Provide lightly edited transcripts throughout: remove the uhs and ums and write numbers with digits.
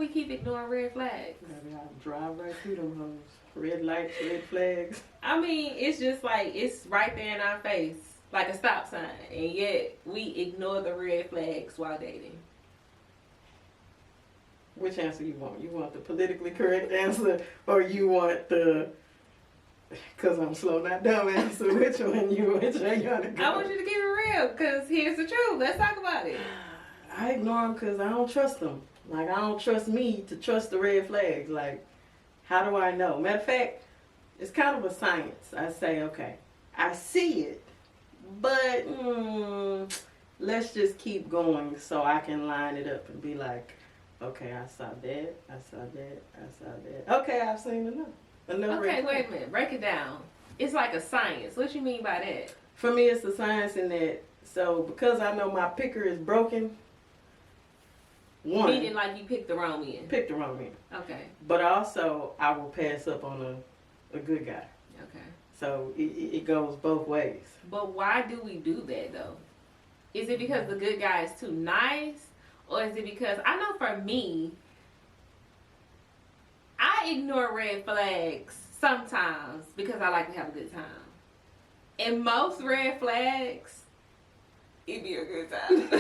we keep ignoring red flags? Maybe I'll drive right through them hoes. Red lights, red flags. I mean, it's just like, it's right there in our face, like a stop sign, and yet we ignore the red flags while dating. Which answer you want? You want the politically correct answer, or you want the "cause I'm slow, not dumb" answer? Which one you want to go? I want you to keep it real, because here's the truth. Let's talk about it. I ignore them because I don't trust them. Like, I don't trust me to trust the red flags. Like, how do I know? Matter of fact, it's kind of a science. I say, okay, I see it, but let's just keep going so I can line it up and be like, okay, I saw that, I saw that, I saw that. Okay, I've seen enough. Okay, wait a minute. Break it down. It's like a science. What you mean by that? For me, it's a science in that, so because I know my picker is broken, meaning like you picked the wrong man. Picked the wrong man. Okay. But also, I will pass up on a good guy. Okay. So it goes both ways. But why do we do that though? Is it because the good guy is too nice? Or is it because, I know for me, I ignore red flags sometimes because I like to have a good time. And most red flags, it'd be a good time.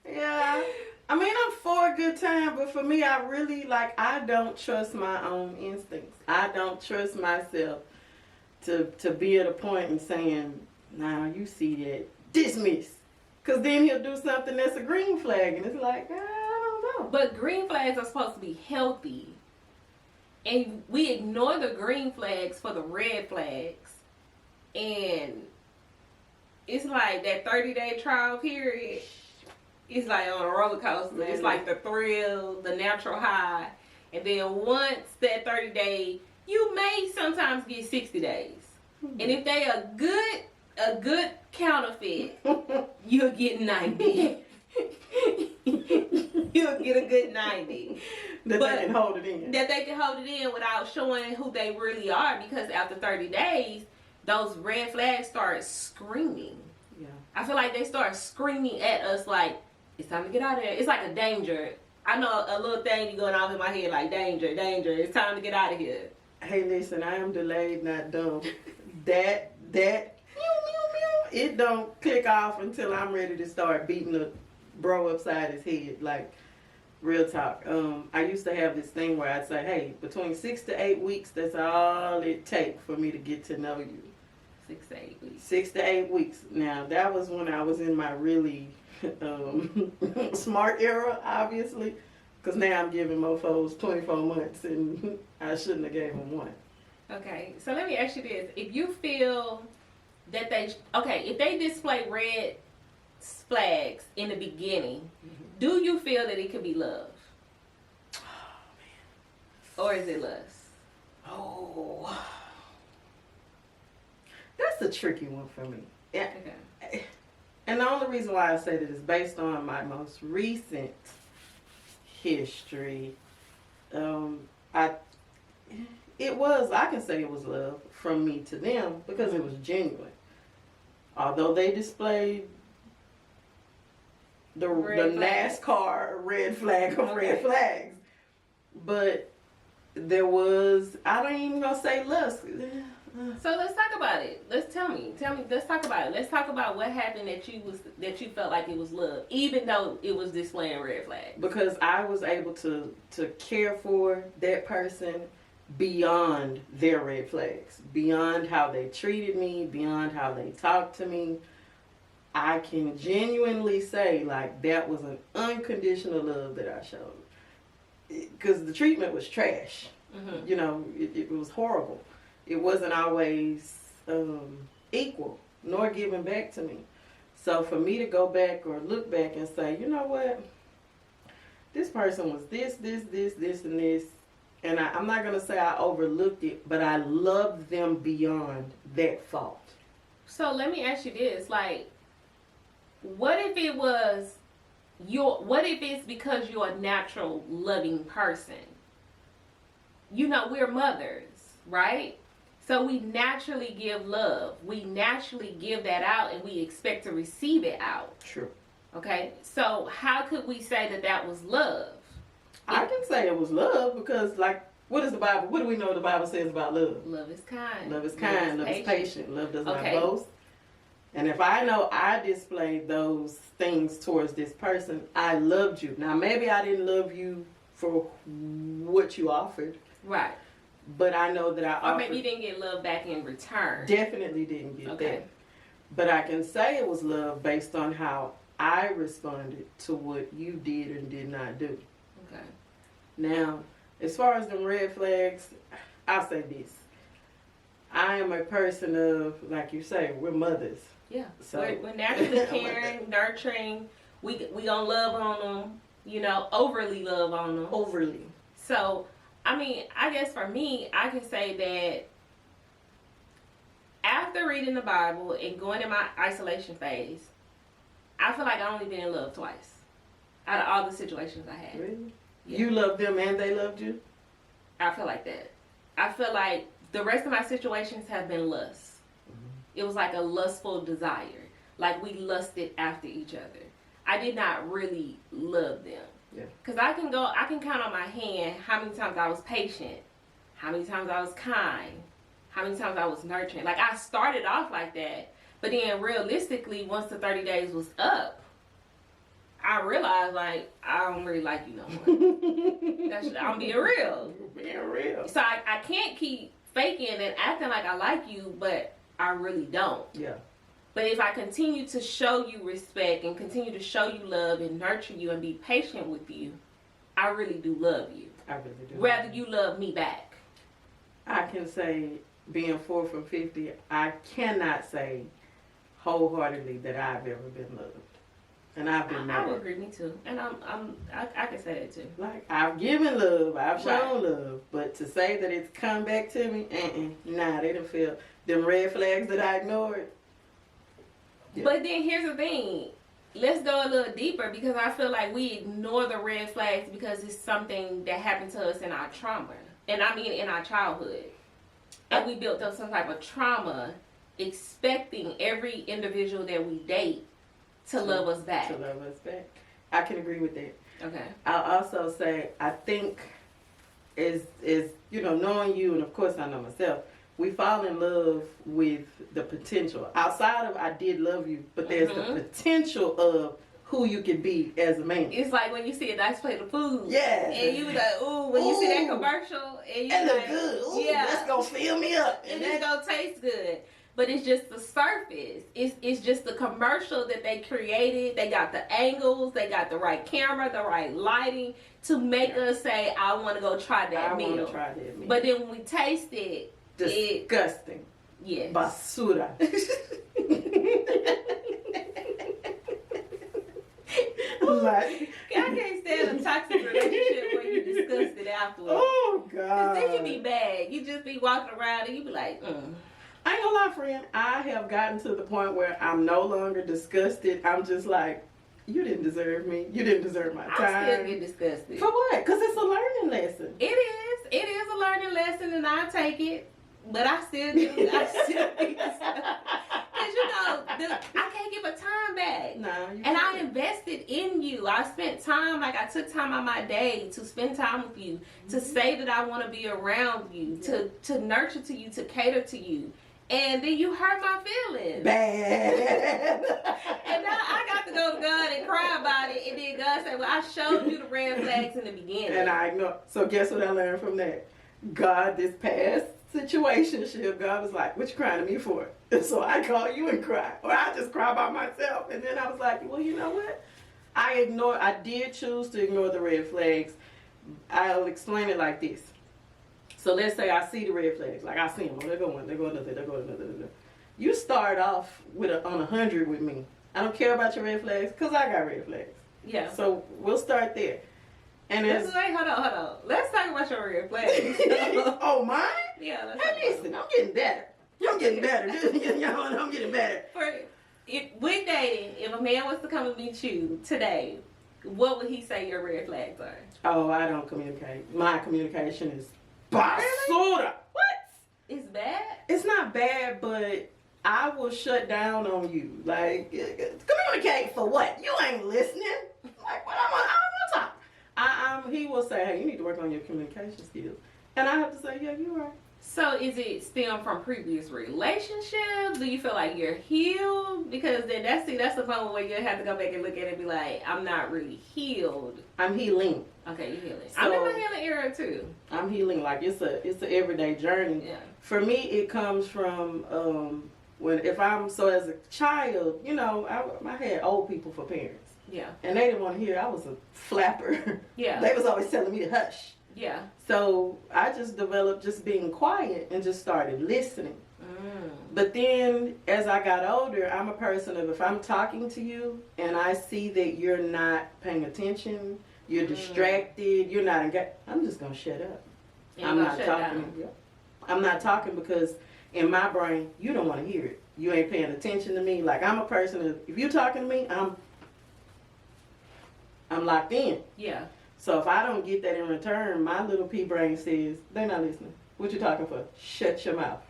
Yeah. I mean, I'm for a good time, but for me, I really, like, I don't trust my own instincts. I don't trust myself to be at a point and saying, nah, you see that, dismiss. Because then he'll do something that's a green flag, and it's like, I don't know. But green flags are supposed to be healthy. And we ignore the green flags for the red flags. And it's like that 30-day trial period. It's like on a roller coaster. It's like the thrill, the natural high. And then once that 30-day, you may sometimes get 60 days. And if they are a good counterfeit, you'll get 90. You'll get a good 90. That they can hold it in. That they can hold it in without showing who they really are, because after 30 days, those red flags start screaming. Yeah. I feel like they start screaming at us like, it's time to get out of here. It's like a danger. I know a little thing going off in my head like, danger, danger. It's time to get out of here. Hey, listen, I am delayed, not dumb. That, it don't click off until I'm ready to start beating a bro upside his head. Like, real talk. I used to have this thing where I'd say, hey, between 6 to 8 weeks, that's all it takes for me to get to know you. 6 to 8 weeks. 6 to 8 weeks. Now, that was when I was in my really smart era, obviously. Because now I'm giving mofos 24 months, and I shouldn't have gave them one. Okay, so let me ask you this. If you feel that if they display red flags in the beginning, do you feel that it could be love? Oh, man. Or is it lust? Oh. That's a tricky one for me. Yeah. Okay. And the only reason why I say that is based on my most recent history. I can say it was love from me to them because it was genuine. Although they displayed the NASCAR red flag of red flags, but there was, I don't even gonna say lust. So let's talk about it. Let's talk about it. Let's talk about what happened that you felt like it was love, even though it was displaying red flags. Because I was able to care for that person beyond their red flags, beyond how they treated me, beyond how they talked to me. I can genuinely say, like, that was an unconditional love that I showed. Because the treatment was trash. Mm-hmm. You know, it was horrible. It wasn't always equal, nor given back to me. So for me to go back or look back and say, you know what? This person was this, and this. And I'm not going to say I overlooked it, but I loved them beyond that fault. So let me ask you this. Like, what if it's because you're a natural loving person? You know, we're mothers, right? So we naturally give love. We naturally give that out, and we expect to receive it out. True. Okay? So how could we say that was love? I can say it was love because, like, what do we know the Bible says about love? Love is kind. Love is kind. Love is patient. Love does not boast. And if I know I displayed those things towards this person, I loved you. Now, maybe I didn't love you for what you offered. Right. But I know that I offered. Or maybe you didn't get love back in return. Definitely didn't get that. But I can say it was love based on how I responded to what you did and did not do. Okay. Now, as far as the red flags, I'll say this. I am a person of, like you say, we're mothers. Yeah. So we're naturally caring, nurturing. We gonna love on them, you know, overly love on them. Overly. So, I mean, I guess for me, I can say that after reading the Bible and going in my isolation phase, I feel like I only been in love twice out of all the situations I had. Really? Yeah. You loved them and they loved you? I feel like that. I feel like the rest of my situations have been lust. It was like a lustful desire. Like we lusted after each other. I did not really love them. Yeah. Because I can count on my hand how many times I was patient, how many times I was kind, how many times I was nurturing. Like I started off like that, but then realistically, once the 30 days was up, I realized like I don't really like you no more. I'm being real. Being real. So I can't keep faking and acting like I like you, but I really don't. Yeah. But if I continue to show you respect and continue to show you love and nurture you and be patient with you, I really do love you. I really do. Rather you love me back. I can say, being 4 from 50, I cannot say wholeheartedly that I've ever been loved. And I've been I mad. would agree, me too. And I can say that too. Like, I've given love, I've shown love, but to say that it's come back to me, nah, they didn't feel them red flags that I ignored. Yeah. But then here's the thing. Let's go a little deeper because I feel like we ignore the red flags because it's something that happened to us in our trauma. And I mean in our childhood. And we built up some type of trauma expecting every individual that we date to love us back. To love us back. I can agree with that. Okay. I'll also say, I think is you know, knowing you, and of course I know myself, we fall in love with the potential. Outside of I did love you, but there's the potential of who you can be as a man. It's like when you see a nice plate of food. Yeah. And you be like, ooh, when you see that commercial and you that like, look good. Ooh, yeah, that's gonna fill me up. And it's gonna taste good. But it's just the surface. It's just the commercial that they created. They got the angles, they got the right camera, the right lighting to make us say, I wanna go try that meal. I wanna try that meal. But then when we taste it, disgusting. Yes. Basura. Like, I can't stand a toxic relationship where you discuss it afterwards. Oh, God. Then you be bad. You just be walking around and you be like, I ain't gonna lie, friend. I have gotten to the point where I'm no longer disgusted. I'm just like, you didn't deserve me. You didn't deserve my time. I still get disgusted. For what? Because it's a learning lesson. It is. It is a learning lesson and I take it. But I still get disgusted. Because, you know, I can't give a time back. No. And I invested in you. I spent time, like I took time out my day to spend time with you, to say that I want to be around you, to nurture to you, to cater to you. And then you hurt my feelings. Bad. And now I got to go to God and cry about it. And then God said, well, I showed you the red flags in the beginning. And I know. So guess what I learned from that? God, this past situationship, God was like, what you crying to me for? And so I call you and cry. Or I just cry by myself. And then I was like, well, you know what? I did choose to ignore the red flags. I'll explain it like this. So let's say I see the red flags. Like I see them. Oh, there go one. There go another. There go another. You start off on 100 with me. I don't care about your red flags because I got red flags. Yeah. So we'll start there. And wait, hold on. Let's talk about your red flags. Oh, mine? Yeah. Hey, listen, I'm getting better. I'm getting better. I'm getting better. With dating, if a man was to come and meet you today, what would he say your red flags are? Oh, I don't communicate. My communication is basura. Really? What? It's bad? It's not bad, but I will shut down on you. Like, communicate for what? You ain't listening. Like, what? I don't want to talk. he will say, hey, you need to work on your communication skills. And I have to say, yeah, you're right. So is it stem from previous relationships? Do you feel like you're healed? Because then that's the moment where you have to go back and look at it and be like, I'm not really healed. I'm healing. Okay, you're healing. So, I'm in my healing era too. I'm healing. Like it's an everyday journey. Yeah. For me, it comes from as a child, you know, I had old people for parents. Yeah. And they didn't want to hear I was a flapper. Yeah. They was always telling me to hush. Yeah. So I just developed just being quiet and just started listening. But then as I got older, I'm a person of if I'm talking to you and I see that you're not paying attention, you're distracted, you're not engaged, I'm just going to shut up. I'm not talking. I'm not talking because in my brain, you don't want to hear it. You ain't paying attention to me. Like I'm a person of if you're talking to me, I'm locked in. Yeah. So if I don't get that in return, my little pea brain says, they're not listening. What you talking for? Shut your mouth.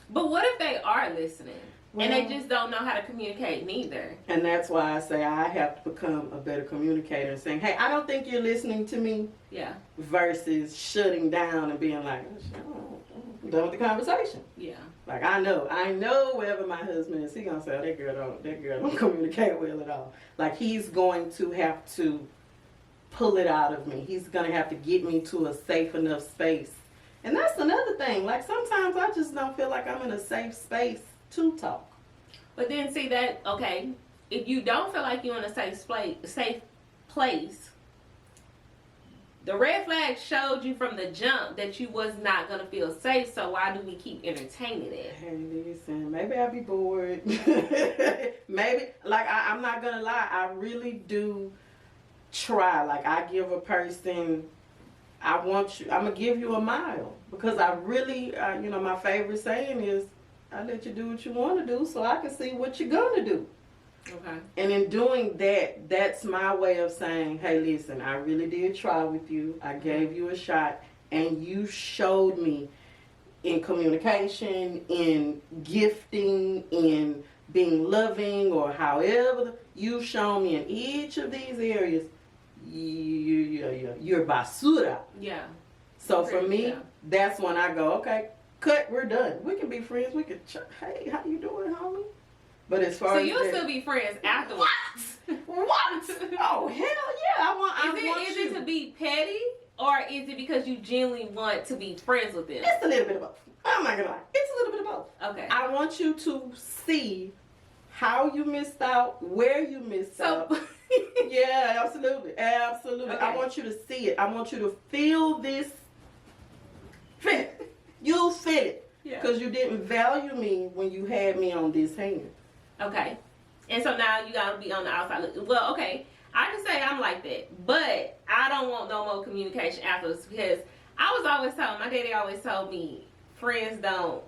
But what if they are listening? Well, and they just don't know how to communicate neither? And that's why I say I have to become a better communicator and saying, hey, I don't think you're listening to me. Yeah. Versus shutting down and being like, I'm done with the conversation. Yeah. Like I know wherever my husband is, he gonna say, oh, that girl don't communicate well at all. Like he's going to have to pull it out of me. He's gonna have to get me to a safe enough space. And that's another thing. Like sometimes I just don't feel like I'm in a safe space to talk. But then see that, okay, if you don't feel like you're in a safe place, the red flag showed you from the jump that you was not going to feel safe, so why do we keep entertaining it? Hey, listen, maybe I'll be bored. Maybe, like, I'm not going to lie, I really do try. Like, I give a person, I'm going to give you a mile. Because I really, my favorite saying is, I let you do what you want to do so I can see what you're going to do. Okay. And in doing that, that's my way of saying, hey, listen, I really did try with you. I gave you a shot, and you showed me in communication, in gifting, in being loving, or however you show me in each of these areas, you're basura. Yeah. So for me, that's when I go, okay, cut, we're done. We can be friends. We can, hey, how you doing, homie? But as far as you'll still be friends afterwards. What? Oh, hell yeah. I want Is it to be petty, or is it because you genuinely want to be friends with them? It's a little bit of both. I'm not gonna lie. It's a little bit of both. Okay. I want you to see how you missed out, where you missed out. Yeah, absolutely. Absolutely. Okay. I want you to see it. I want you to feel this fit. You'll fit it. Yeah. Because you didn't value me when you had me on this hand. Okay. And so now you gotta be on the outside. Well, okay. I can say I'm like that, but I don't want no more communication afterwards because I was always told, my daddy always told me, friends don't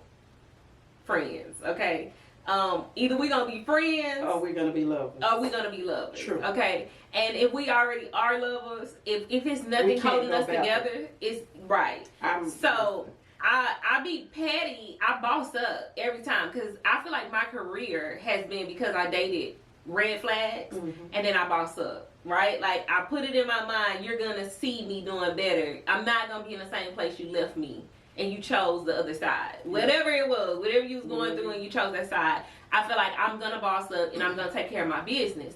friends, okay? Either we gonna be friends or we're gonna be lovers. Or we're gonna be lovers. True. Okay. And if we already are lovers, if it's nothing holding us together, it's right. I be petty. I boss up every time because I feel like my career has been because I dated red flags and then I boss up, right? Like I put it in my mind, you're gonna see me doing better. I'm not gonna be in the same place you left me and you chose the other side. Whatever it was, whatever you was going through and you chose that side, I feel like I'm gonna boss up and I'm gonna take care of my business.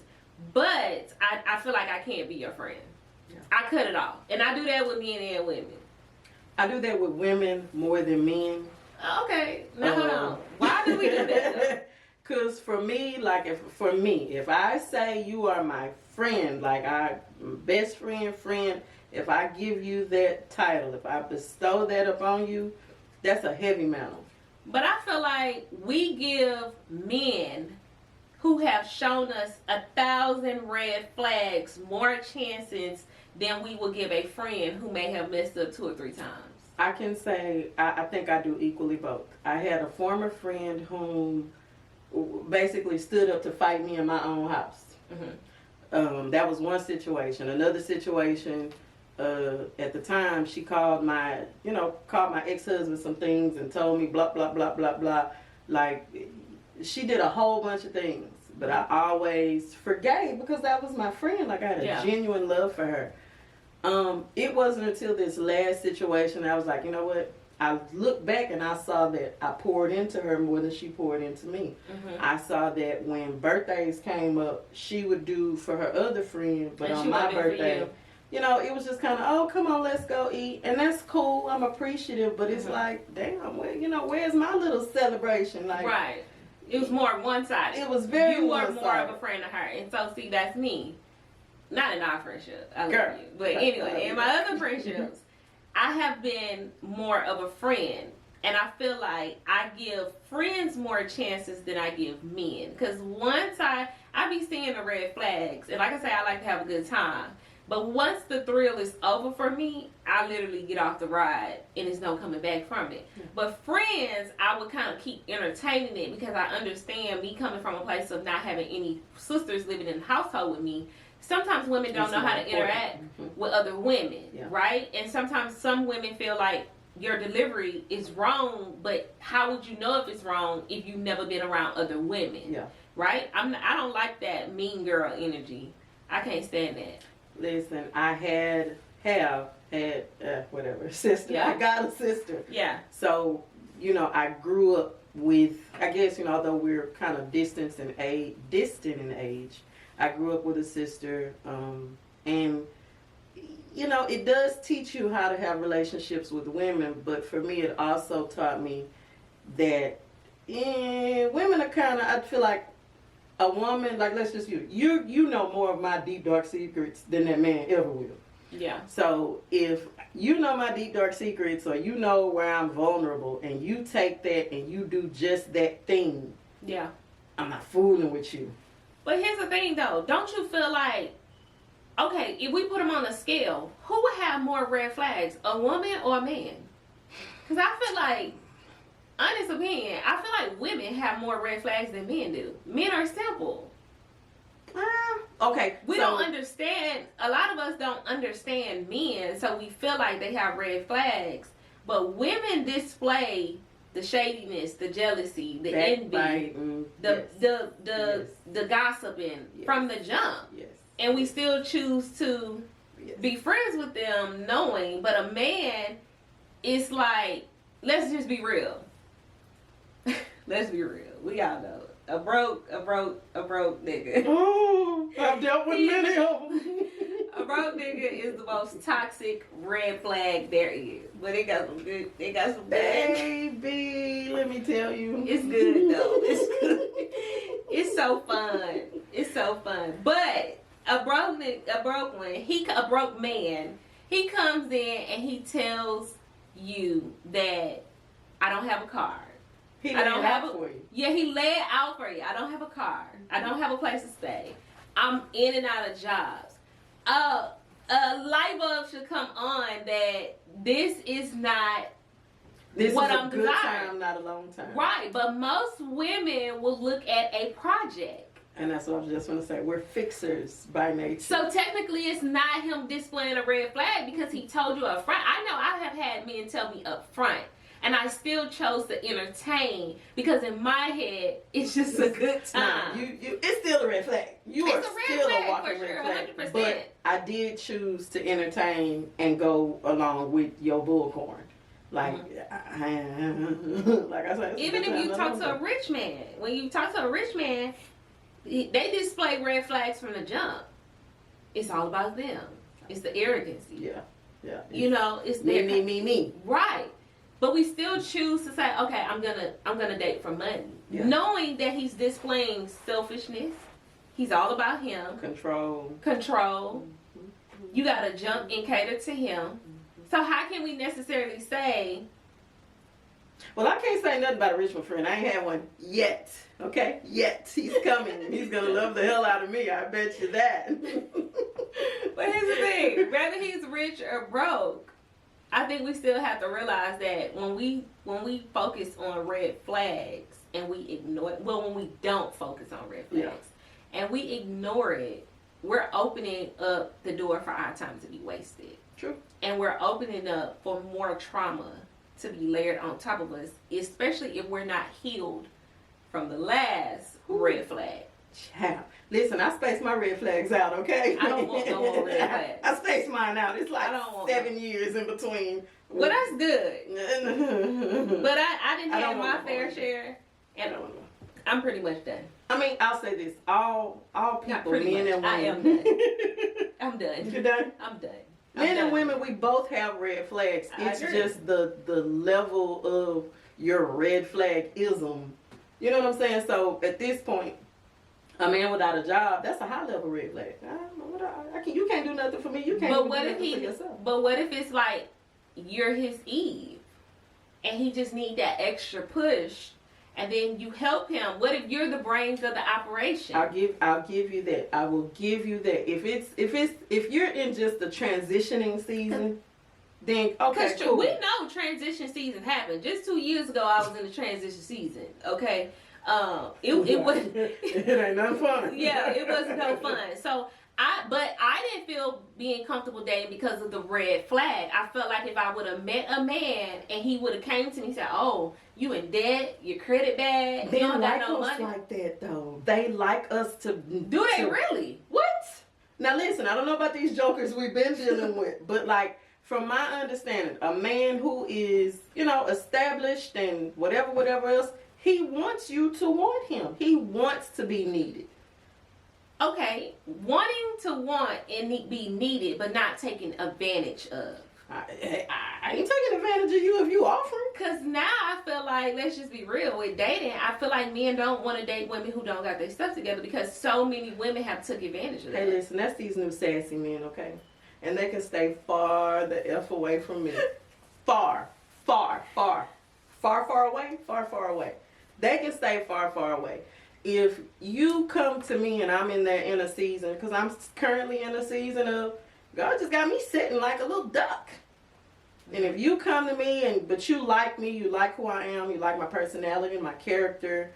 But I feel like I can't be your friend. Yeah. I cut it off. And I do that with men and women. I do that with women more than men. Okay. Now hold on. Why do we do that? Because for me, if I say you are my friend, like best friend, if I give you that title, if I bestow that upon you, that's a heavy mantle. But I feel like we give men who have shown us 1,000 red flags more chances than we will give a friend who may have messed up 2 or 3 times. I can say I think I do equally both. I had a former friend whom basically stood up to fight me in my own house. That was one situation. Another situation, at the time, she called my ex-husband some things and told me blah, blah, blah, blah, blah. Like, she did a whole bunch of things. But I always forgave because that was my friend. Like, I had a genuine love for her. It wasn't until this last situation I was like, you know what? I looked back and I saw that I poured into her more than she poured into me. Mm-hmm. I saw that when birthdays came up, she would do for her other friend, but on my birthday, you know, it was just kind of, oh, come on, let's go eat. And that's cool. I'm appreciative, but it's like, damn, well, you know, where's my little celebration? Like, right. It was more one-sided. It was very You were one-sided. more of a friend to her. And so, see, that's me. Not in our friendship. I love Girl. you. But anyway, in my other friendships, I have been more of a friend. And I feel like I give friends more chances than I give men. Because once I be seeing the red flags. And like I say, I like to have a good time. But once the thrill is over for me, I literally get off the ride and there's no coming back from it. But friends, I would kind of keep entertaining it because I understand me coming from a place of not having any sisters living in the household with me. Sometimes women don't know how to interact with other women, right? And sometimes some women feel like your delivery is wrong, but how would you know if it's wrong if you've never been around other women, right? I don't like that mean girl energy. I can't stand that. Listen, I have had whatever sister. Yeah. I got a sister. Yeah. So, you know, I grew up with, I guess, you know, although we're kind of distant in age, I grew up with a sister, and you know, it does teach you how to have relationships with women, but for me, it also taught me that women are kind of, I feel like a woman, like, let's just you know more of my deep dark secrets than that man ever will. Yeah. So if you know my deep dark secrets, or you know where I'm vulnerable, and you take that and you do just that thing, I'm not fooling with you. But here's the thing, though. Don't you feel like, okay, if we put them on a scale, who would have more red flags, a woman or a man? Because I feel like, honest opinion, I feel like women have more red flags than men do. Men are simple. Okay. We don't understand, a lot of us don't understand men, so we feel like they have red flags. But women display the shadiness, the jealousy, the envy, the gossiping from the jump. Yes. And we still choose to be friends with them knowing, but a man, it's like, let's just be real. Let's be real. We all know. A broke nigga. Oh, I've dealt with many of them. A broke nigga is the most toxic red flag there is. But it got some good, Baby, let me tell you. It's good though. It's good. It's so fun. It's so fun. But a broke man, he comes in and he tells you that I don't have a car. He laid it out for you. Yeah, he lay it out for you. I don't have a car. I don't have a place to stay. I'm in and out of jobs. A light bulb should come on that this is not what I'm desiring. This is a good time, not a long time. Right, but most women will look at a project. And that's what I was just going to say. We're fixers by nature. So technically, it's not him displaying a red flag because he told you up front. I know I have had men tell me up front. And I still chose to entertain because in my head, it's just a good time. It's still a red flag. It's still a walking red flag. 100%. But I did choose to entertain and go along with your bullcorn. Like, like I said, even if you talk to a rich man, when you talk to a rich man, they display red flags from the jump. It's all about them. It's the arrogancy. Yeah. You know, it's me. Right. But we still choose to say, okay, I'm gonna date for money, knowing that he's displaying selfishness. He's all about him. Control. You gotta jump and cater to him. So how can we necessarily say? Well, I can't say nothing about a rich friend. I ain't had one yet. Okay, yet he's coming. He's gonna love the hell out of me. I bet you that. But here's the thing: whether he's rich or broke, I think we still have to realize that when we focus on red flags and we ignore it, when we don't focus on red flags and we ignore it, we're opening up the door for our time to be wasted. True. And we're opening up for more trauma to be layered on top of us, especially if we're not healed from the last red flag. Child. Listen, I spaced my red flags out, okay? I don't want no more red flags. I spaced mine out. It's like I don't want 7 years in between. Well, that's good. But I didn't I don't have want my no fair more. share, I and don't know. I'm pretty much done. I mean, I'll say this: all Not people, pretty men much. and I women. I'm done. You're done. I'm done. Men and women, we both have red flags. I It's agree. just the level of your red flag-ism. You know what I'm saying? So at this point, a man without a job, that's a high level red flag. I don't know what I can. You can't do nothing for me. You can't. But do what if nothing for he? yourself. But what if it's like you're his Eve, and he just need that extra push, and then you help him? What if you're the brains of the operation? I'll give you that. I will give you that. If you're in just the transitioning season, then okay, Because cool. we know transition season happened. Just 2 years ago, I was in the transition season. Okay, it was It ain't nothing fun. yeah, it wasn't no fun. So but I didn't feel being comfortable dating because of the red flag. I felt like if I would have met a man and he would have came to me and said, "Oh, you in debt, your credit bad, They you don't like got no us money." like that though. They like us to Do they to- really? What? Now listen, I don't know about these jokers we've been dealing with, but like from my understanding, a man who is, established and whatever else, he wants you to want him. He wants to be needed. Okay, wanting to want and be needed, but not taken advantage of. I ain't taking advantage of you if you offering. Cause now I feel like, let's just be real with dating. I feel like men don't want to date women who don't got their stuff together because so many women have took advantage of that. Hey, listen, that's these new sassy men, okay? And they can stay far the F away from me. Far away. They can stay far away. If you come to me and I'm in that inner season, because I'm currently in a season of, God just got me sitting like a little duck. And if you come to me but you like me, you like who I am, you like my personality, my character,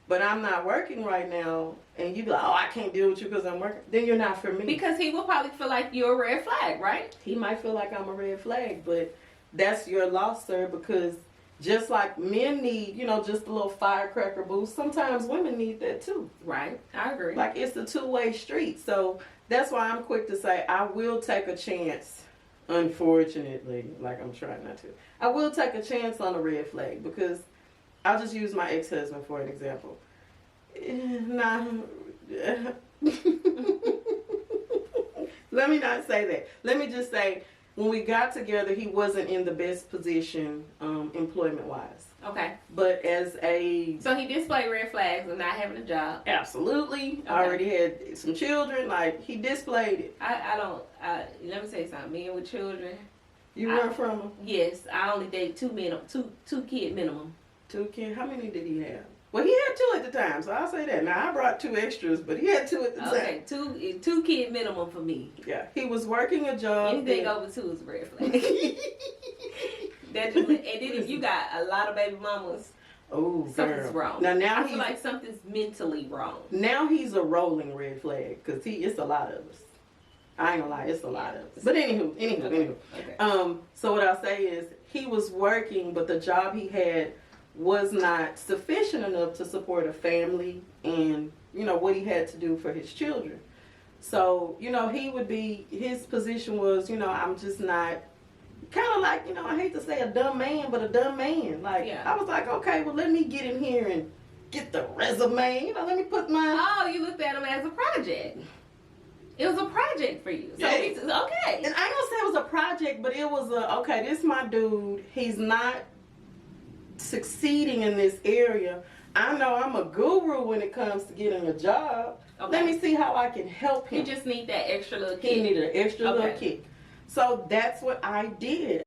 but I'm not working right now, and you be like, oh, I can't deal with you because I'm working, then you're not for me. Because he will probably feel like you're a red flag, right? He might feel like I'm a red flag, but that's your loss, sir, because just like men need, just a little firecracker boost, sometimes women need that too. Right, I agree. Like, it's a two-way street. So that's why I'm quick to say I will take a chance, unfortunately, like I'm trying not to. I will take a chance on a red flag because I'll just use my ex-husband for an example. Let me not say that. Let me just say, when we got together, he wasn't in the best position, employment-wise. Okay. But So he displayed red flags of not having a job. absolutely, Okay. already had some children. Like, he displayed it. Let me say something. Men with children. You run from him. Yes, I only date two kid minimum. 2 kids. How many did he have? Well, he had 2 at the time, so I'll say that. Now, I brought 2 extras, but he had 2 at the time. Okay, two kid minimum for me. Yeah, he was working a job. Anything over 2 is a red flag. And then if you got a lot of baby mamas, Oh, something's girl. wrong. Now I feel like something's mentally wrong. now he's a rolling red flag because it's a lot of us. I ain't gonna lie, it's a lot of us. But anywho. Okay. So what I'll say is he was working, but the job he had was not sufficient enough to support a family and what he had to do for his children. So his position was I'm just not. Kind of like, I hate to say a dumb man, but a dumb man. Like, Yeah. I was like, okay, well, let me get in here and get the resume. Let me put my... Oh, you looked at him as a project. It was a project for you. So Yeah. it's okay. And I ain't gonna say it was a project, but it was okay, this is my dude. He's not succeeding in this area. I know I'm a guru when it comes to getting a job. Okay. Let me see how I can help him. You just need that extra little He kick. needed an extra Okay. little kick. So that's what I did.